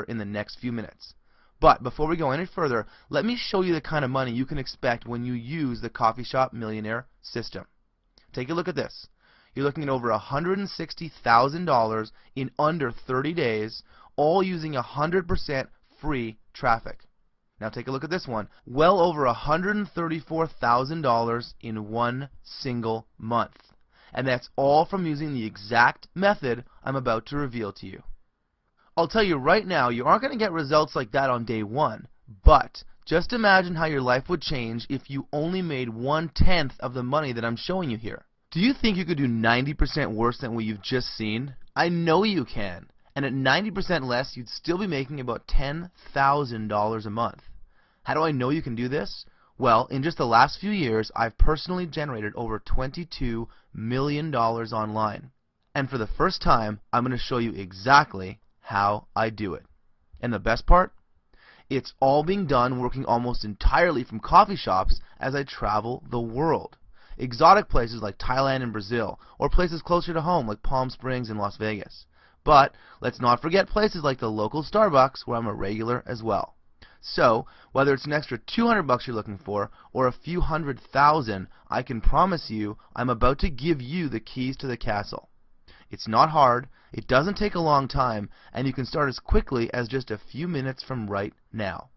in the next few minutes. But before we go any further, let me show you the kind of money you can expect when you use the Coffee Shop Millionaire system. Take a look at this. You're looking at over $160,000 in under 30 days, all using 100% free traffic. Now take a look at this one. Well over $134,000 in one single month. And that's all from using the exact method I'm about to reveal to you. I'll tell you right now, you aren't going to get results like that on day one, but just imagine how your life would change if you only made 1/10 of the money that I'm showing you here. Do you think you could do 90% worse than what you've just seen? I know you can. And at 90% less, you'd still be making about $10,000 a month. How do I know you can do this? Well, in just the last few years, I've personally generated over $22 million online. And for the first time, I'm going to show you exactly how I do it. And the best part? It's all being done working almost entirely from coffee shops as I travel the world. Exotic places like Thailand and Brazil, or places closer to home like Palm Springs and Las Vegas. But let's not forget places like the local Starbucks where I'm a regular as well. So, whether it's an extra $200 you're looking for or a few $100,000, I can promise you I'm about to give you the keys to the castle. It's not hard, it doesn't take a long time, and you can start as quickly as just a few minutes from right now.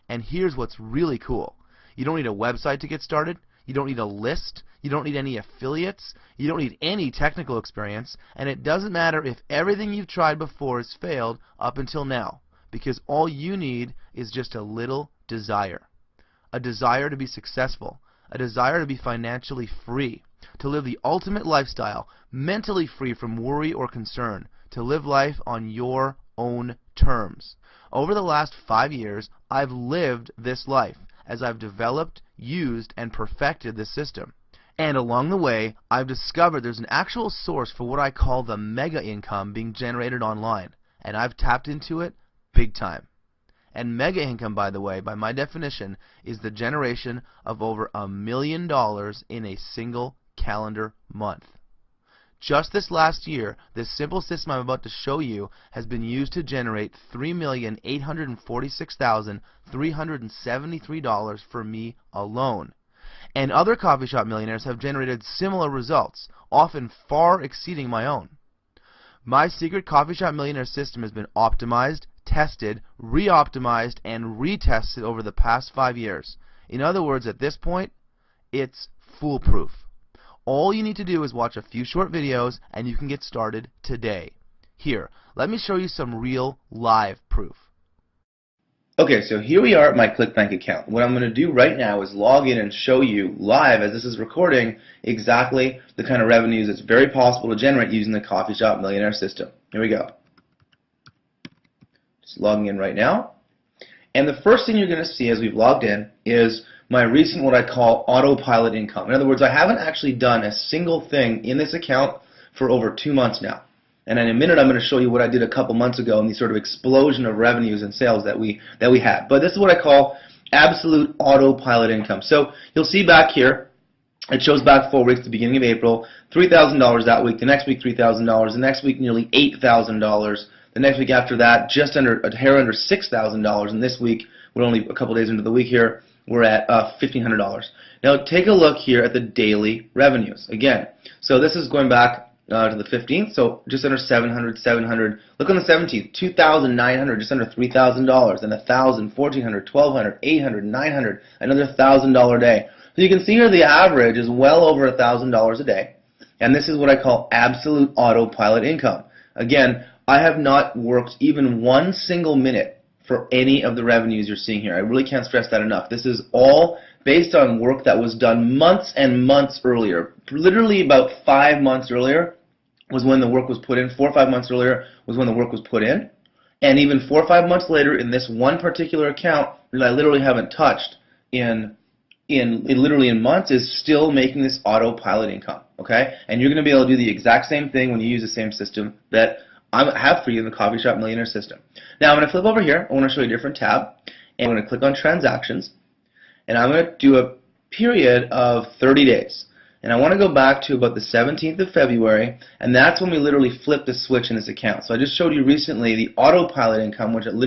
And here's what's really cool. You don't need a website to get started, you don't need a list, you don't need any affiliates, you don't need any technical experience, and it doesn't matter if everything you've tried before has failed up until now, because all you need is just a little desire. A desire to be successful, a desire to be financially free, to live the ultimate lifestyle, mentally free from worry or concern, to live life on your own terms. Over the last 5 years, I've lived this life as I've developed, used, and perfected this system. And along the way, I've discovered there's an actual source for what I call the mega income being generated online, and I've tapped into it big time. And mega income, by the way, by my definition, is the generation of over $1 million in a single calendar month. Just this last year, this simple system I'm about to show you has been used to generate $3,846,373 for me alone. And other coffee shop millionaires have generated similar results, often far exceeding my own. My secret coffee shop millionaire system has been optimized, tested, re-optimized, and retested over the past 5 years. In other words, at this point, it's foolproof. All you need to do is watch a few short videos and you can get started today. Here, let me show you some real live proof. Okay, so here we are at my ClickBank account. What I'm going to do right now is log in and show you live, as this is recording, exactly the kind of revenues it's very possible to generate using the Coffee Shop Millionaire system. Here we go. Just logging in right now. And the first thing you're going to see as we've logged in is my recent, what I call, autopilot income. In other words, I haven't actually done a single thing in this account for over 2 months now. And in a minute, I'm going to show you what I did a couple months ago and the sort of explosion of revenues and sales that we had. But this is what I call absolute autopilot income. So you'll see back here, it shows back 4 weeks, the beginning of April, $3,000 that week. The next week, $3,000. The next week, nearly $8,000. The next week after that, just under a hair under $6,000. And this week, we're only a couple days into the week here, we're at $1,500. Now take a look here at the daily revenues. Again, so this is going back to the 15th, so just under 700. Look on the 17th, 2,900, just under $3,000, then 1,000, 1,400, 1,200, 800, 900, another $1,000 day. So you can see here the average is well over $1,000 a day, and this is what I call absolute autopilot income. Again, I have not worked even one single minute for any of the revenues you're seeing here. I really can't stress that enough. This is all based on work that was done months and months earlier. Literally about 5 months earlier was when the work was put in. 4 or 5 months earlier was when the work was put in. And even 4 or 5 months later in this one particular account that I literally haven't touched in months is still making this autopilot income. Okay? And you're going to be able to do the exact same thing when you use the same system that I have for you in the Coffee Shop Millionaire system. Now I'm going to flip over here. I want to show you a different tab. And I'm going to click on Transactions. And I'm going to do a period of 30 days. And I want to go back to about the 17th of February, and that's when we literally flipped a switch in this account. So I just showed you recently the autopilot income, which it literally